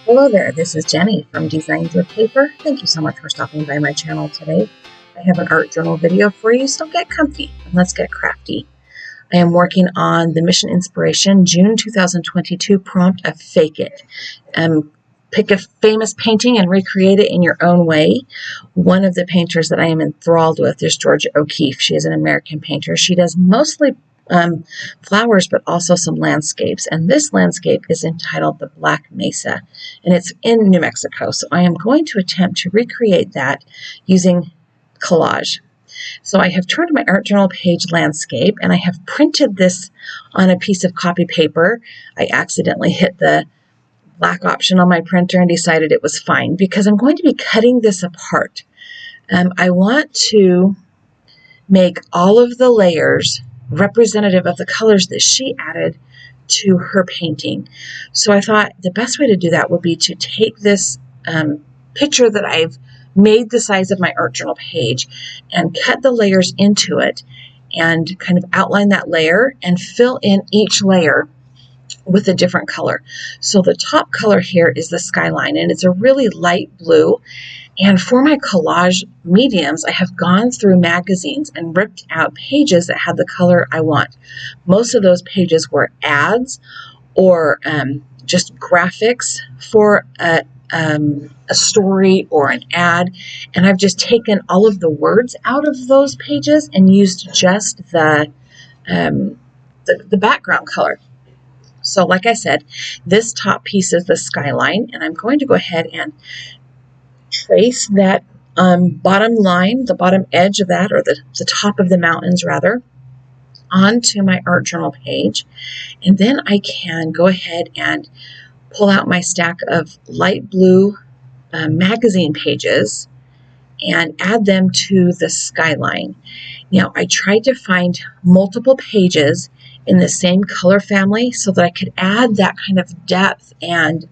Hello there, this is Jenny from georgiaokeeffe. Thank you so much for stopping by my channel today. I have an art journal video for you, so get comfy and let's get crafty. I am working on the Mission Inspiration June 2022 prompt of Fake It. Pick a famous painting and recreate it in your own way. One of the painters that I am enthralled with is Georgia O'Keeffe. She is an American painter. She does mostly flowers, but also some landscapes. And this landscape is entitled the Black Mesa, and it's in New Mexico. So I am going to attempt to recreate that using collage. So I have turned my art journal page landscape, and I have printed this on a piece of copy paper. I accidentally hit the black option on my printer and decided it was fine because I'm going to be cutting this apart. I want to make all of the layers representative of the colors that she added to her painting. So I thought the best way to do that would be to take this picture that I've made the size of my art journal page and cut the layers into it and kind of outline that layer and fill in each layer with a different color. So the top color here is the skyline, and it's a really light blue. And for my collage mediums, I have gone through magazines and ripped out pages that had the color I want. Most of those pages were ads or just graphics for a story or an ad. And I've just taken all of the words out of those pages and used just the background color. So like I said, this top piece is the skyline, and I'm going to go ahead and trace that bottom line, the bottom edge of that, or the top of the mountains rather, onto my art journal page. And then I can go ahead and pull out my stack of light blue magazine pages and add them to the skyline. Now, I tried to find multiple pages in the same color family so that I could add that kind of depth and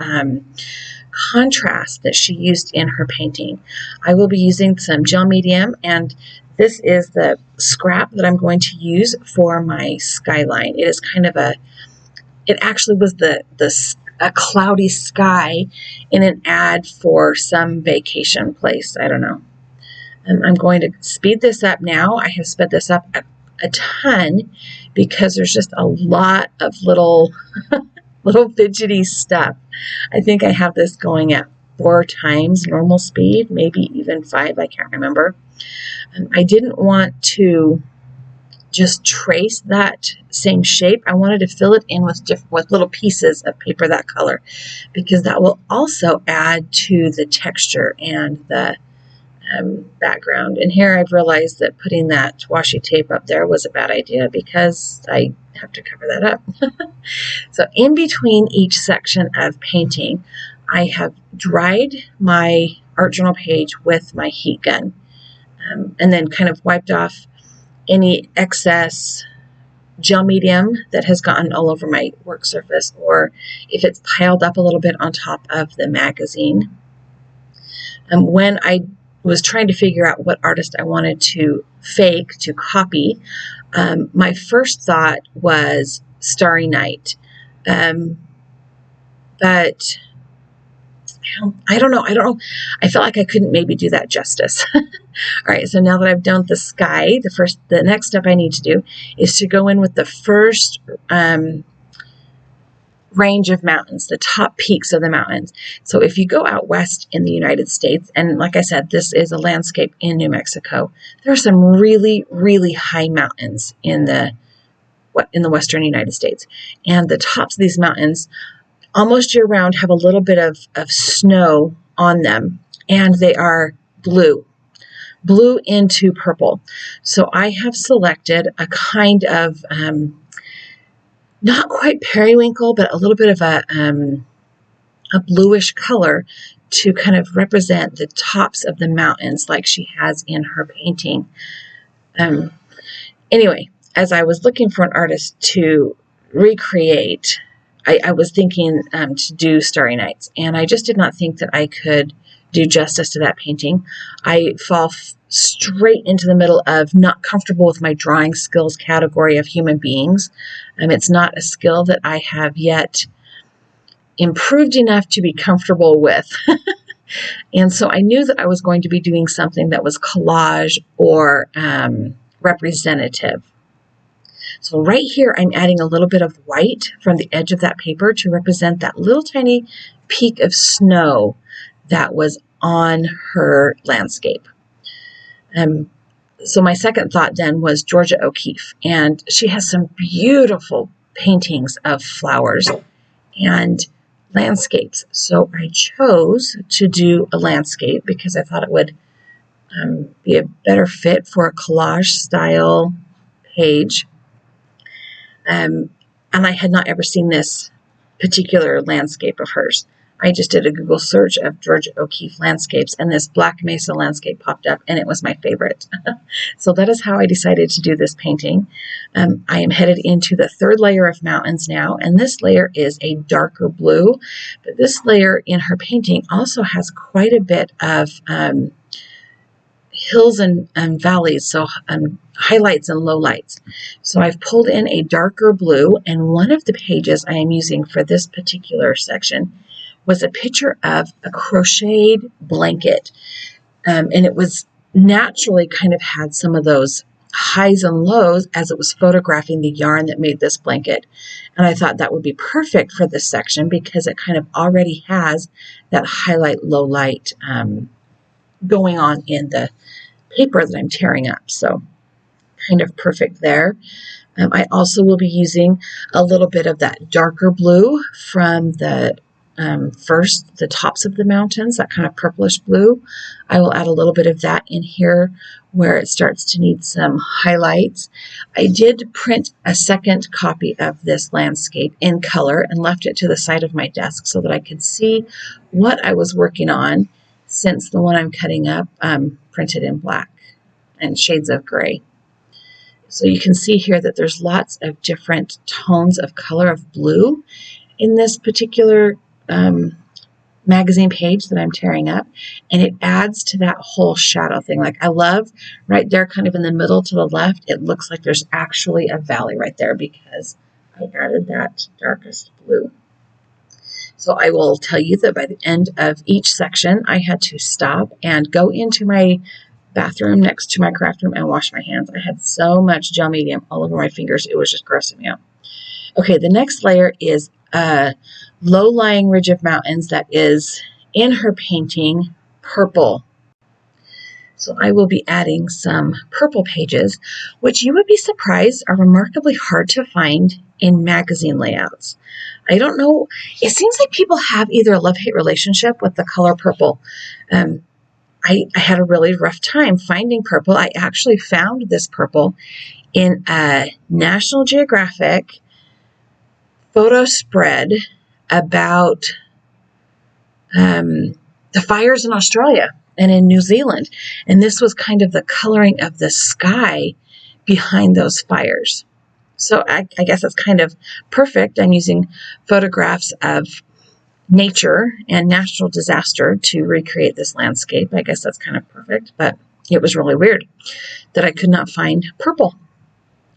contrast that she used in her painting. I will be using some gel medium, and this is the scrap that I'm going to use for my skyline. It is kind of it actually was a cloudy sky in an ad for some vacation place. I don't know. I'm going to speed this up now. I have sped this up a ton because there's just a lot of little fidgety stuff. I think I have this going at 4 times normal speed, maybe even 5, I can't remember. I didn't want to just trace that same shape. I wanted to fill it in with little pieces of paper that color, because that will also add to the texture and the background. And here I've realized that putting that washi tape up there was a bad idea because I have to cover that up. So in between each section of painting, I have dried my art journal page with my heat gun, and then kind of wiped off any excess gel medium that has gotten all over my work surface, or if it's piled up a little bit on top of the magazine. When I was trying to figure out what artist I wanted to copy, my first thought was Starry Night. But I don't know. I felt like I couldn't maybe do that justice. All right. So now that I've done the sky, the next step I need to do is to go in with the first range of mountains, the top peaks of the mountains. So if you go out west in the United States, and like I said, this is a landscape in New Mexico, there are some really, really high mountains in the western United States. And the tops of these mountains almost year round have a little bit of snow on them, and they are blue into purple. So I have selected a kind of not quite periwinkle, but a little bit of a bluish color to kind of represent the tops of the mountains like she has in her painting. Anyway, as I was looking for an artist to recreate, I was thinking to do Starry Nights, and I just did not think that I could do justice to that painting. I fall straight into the middle of not comfortable with my drawing skills category of human beings. It's not a skill that I have yet improved enough to be comfortable with. And so I knew that I was going to be doing something that was collage or representative. So right here, I'm adding a little bit of white from the edge of that paper to represent that little tiny peak of snow that was on her landscape. So my second thought then was Georgia O'Keeffe, and she has some beautiful paintings of flowers and landscapes. So I chose to do a landscape because I thought it would be a better fit for a collage style page. And I had not ever seen this particular landscape of hers. I just did a Google search of Georgia O'Keeffe landscapes, and this Black Mesa landscape popped up, and it was my favorite. So that is how I decided to do this painting. I am headed into the third layer of mountains now, and this layer is a darker blue, but this layer in her painting also has quite a bit of hills and valleys, so highlights and lowlights. So I've pulled in a darker blue, and one of the pages I am using for this particular section was a picture of a crocheted blanket. And it was naturally kind of had some of those highs and lows as it was photographing the yarn that made this blanket. And I thought that would be perfect for this section because it kind of already has that highlight, low light going on in the paper that I'm tearing up. So kind of perfect there. I also will be using a little bit of that darker blue from the first, the tops of the mountains, that kind of purplish blue. I will add a little bit of that in here where it starts to need some highlights. I did print a second copy of this landscape in color and left it to the side of my desk so that I could see what I was working on, since the one I'm cutting up printed in black and shades of gray. So you can see here that there's lots of different tones of color of blue in this particular magazine page that I'm tearing up, and it adds to that whole shadow thing. Like, I love right there kind of in the middle to the left, it looks like there's actually a valley right there because I added that darkest blue. So I will tell you that by the end of each section, I had to stop and go into my bathroom next to my craft room and wash my hands. I had so much gel medium all over my fingers, it was just grossing me out. Okay, the next layer is a low-lying ridge of mountains that is, in her painting, purple. So I will be adding some purple pages, which you would be surprised are remarkably hard to find in magazine layouts. I don't know, it seems like people have either a love-hate relationship with the color purple. I had a really rough time finding purple. I actually found this purple in a National Geographic photo spread about the fires in Australia and in New Zealand. And this was kind of the coloring of the sky behind those fires. So I guess it's kind of perfect. I'm using photographs of nature and natural disaster to recreate this landscape. I guess that's kind of perfect, but it was really weird that I could not find purple.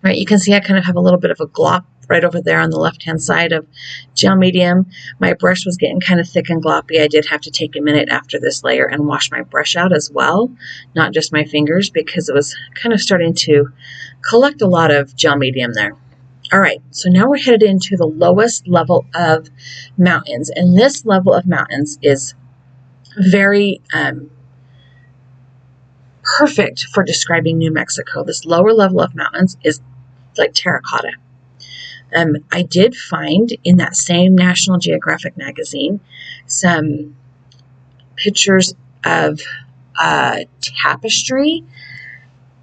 Right, you can see I kind of have a little bit of a glop right over there on the left-hand side of gel medium. My brush was getting kind of thick and gloppy. I did have to take a minute after this layer and wash my brush out as well, not just my fingers, because it was kind of starting to collect a lot of gel medium there. All right, so now we're headed into the lowest level of mountains, and this level of mountains is very perfect for describing New Mexico. This lower level of mountains is like terracotta. I did find in that same National Geographic magazine some pictures of tapestry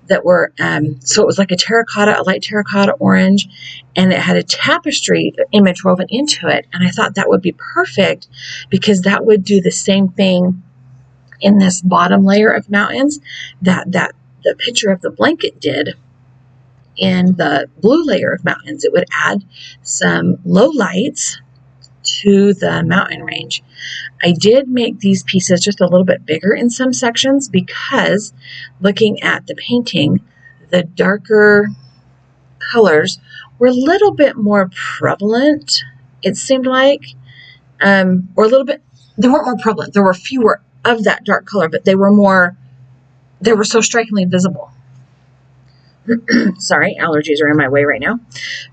that were, so it was like a terracotta, a light terracotta orange, and it had a tapestry image woven into it. And I thought that would be perfect because that would do the same thing in this bottom layer of mountains that the picture of the blanket did in the blue layer of mountains. It would add some low lights to the mountain range. I did make these pieces just a little bit bigger in some sections because looking at the painting, the darker colors were a little bit more prevalent, it seemed like. or a little bit, they weren't more prevalent. There were fewer of that dark color, but they were so strikingly visible. Sorry, allergies are in my way right now.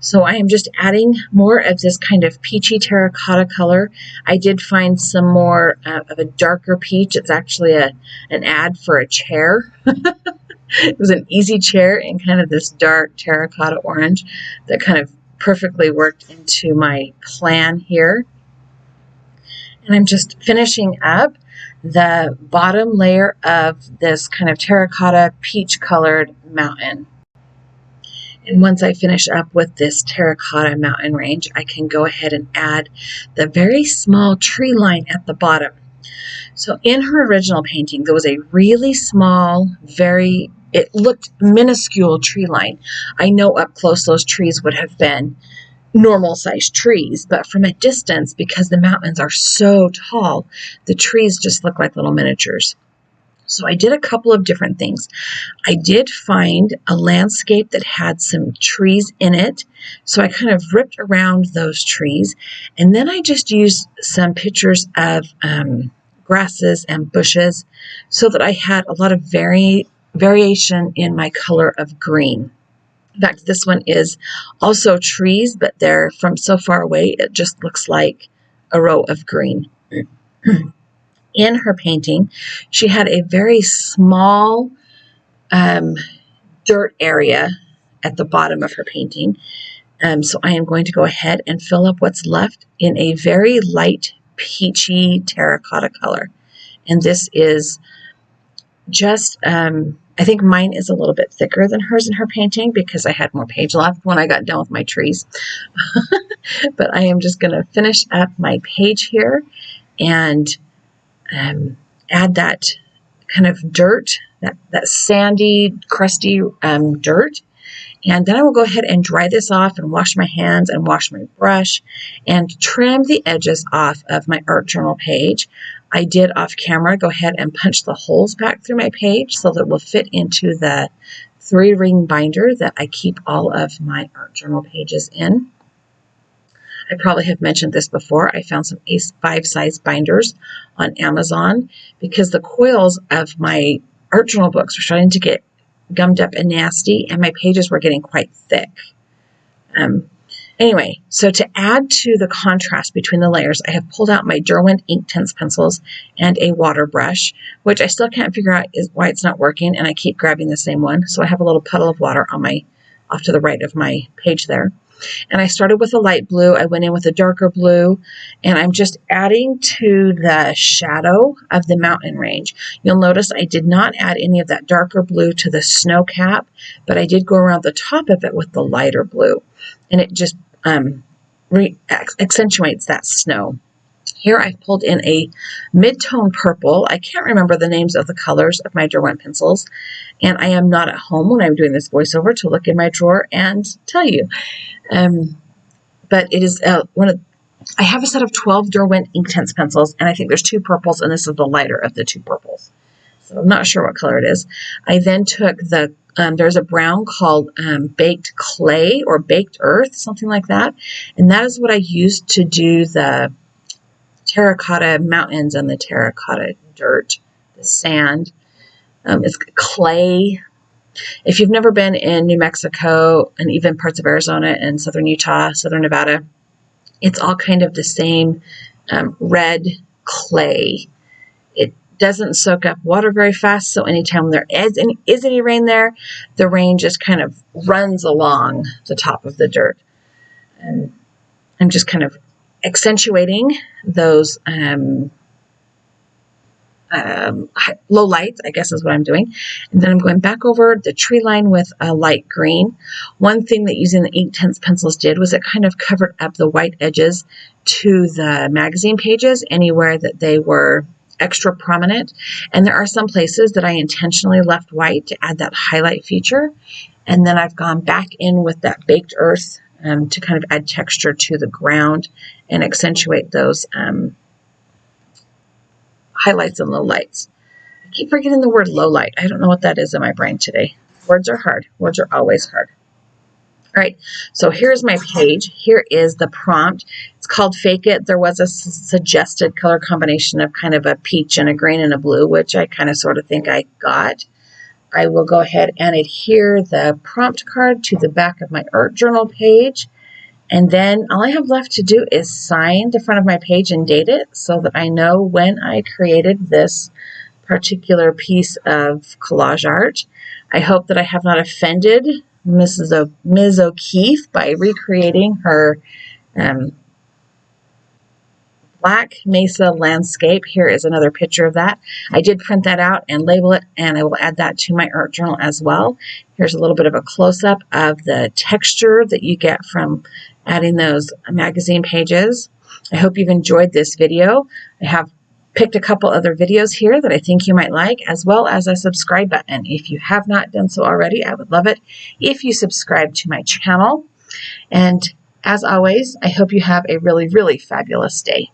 So I am just adding more of this kind of peachy terracotta color. I did find some more of a darker peach. It's actually an ad for a chair. It was an easy chair in kind of this dark terracotta orange that kind of perfectly worked into my plan here. And I'm just finishing up the bottom layer of this kind of terracotta peach colored mountain. And once I finish up with this terracotta mountain range, I can go ahead and add the very small tree line at the bottom. So in her original painting, there was a really small, it looked minuscule tree line. I know up close those trees would have been normal sized trees, but from a distance, because the mountains are so tall, the trees just look like little miniatures. So I did a couple of different things. I did find a landscape that had some trees in it. So I kind of ripped around those trees. And then I just used some pictures of grasses and bushes so that I had a lot of variation in my color of green. In fact, this one is also trees, but they're from so far away, it just looks like a row of green. In her painting, she had a very small dirt area at the bottom of her painting. So I am going to go ahead and fill up what's left in a very light peachy terracotta color. And this is just, I think mine is a little bit thicker than hers in her painting because I had more page left when I got done with my trees. But I am just going to finish up my page here and add that kind of dirt, that sandy, crusty dirt. And then I will go ahead and dry this off and wash my hands and wash my brush and trim the edges off of my art journal page. I did off camera go ahead and punch the holes back through my page so that it will fit into the 3-ring binder that I keep all of my art journal pages in. I probably have mentioned this before. I found some A5 size binders on Amazon because the coils of my art journal books were starting to get gummed up and nasty, and my pages were getting quite thick. Anyway, so to add to the contrast between the layers, I have pulled out my Derwent Inktense pencils and a water brush, which I still can't figure out why it's not working, and I keep grabbing the same one. So I have a little puddle of water off to the right of my page there. And I started with a light blue. I went in with a darker blue, and I'm just adding to the shadow of the mountain range. You'll notice I did not add any of that darker blue to the snow cap, but I did go around the top of it with the lighter blue, and it just accentuates that snow. Here I've pulled in a mid-tone purple. I can't remember the names of the colors of my Derwent pencils, and I am not at home when I'm doing this voiceover to look in my drawer and tell you. But it is I have a set of 12 Derwent Inktense pencils, and I think there's 2 purples, and this is the lighter of the 2 purples. So I'm not sure what color it is. I then took there's a brown called Baked Clay or Baked Earth, something like that. And that is what I used to do the terracotta mountains and the terracotta dirt, the sand. It's clay. If you've never been in New Mexico and even parts of Arizona and southern Utah, southern Nevada, it's all kind of the same red clay. It doesn't soak up water very fast, so anytime there is any rain there, the rain just kind of runs along the top of the dirt. And I'm just kind of accentuating those low lights, I guess is what I'm doing. And then I'm going back over the tree line with a light green. One thing that using the Inktense pencils did was it kind of covered up the white edges to the magazine pages anywhere that they were extra prominent. And there are some places that I intentionally left white to add that highlight feature. And then I've gone back in with that baked earth to kind of add texture to the ground and accentuate those highlights and lowlights. I keep forgetting the word low light. I don't know what that is in my brain today. Words are hard. Words are always hard. All right, so here's my page. Here is the prompt. It's called Fake It. There was a suggested color combination of kind of a peach and a green and a blue, which I kind of sort of think I got. I will go ahead and adhere the prompt card to the back of my art journal page. And then all I have left to do is sign the front of my page and date it so that I know when I created this particular piece of collage art. I hope that I have not offended Ms. O'Keeffe by recreating her black Mesa landscape. Here is another picture of that. I did print that out and label it, and I will add that to my art journal as well. Here's a little bit of a close-up of the texture that you get from adding those magazine pages. I hope you've enjoyed this video. I have picked a couple other videos here that I think you might like, as well as a subscribe button. If you have not done so already, I would love it if you subscribe to my channel. And as always, I hope you have a really, really fabulous day.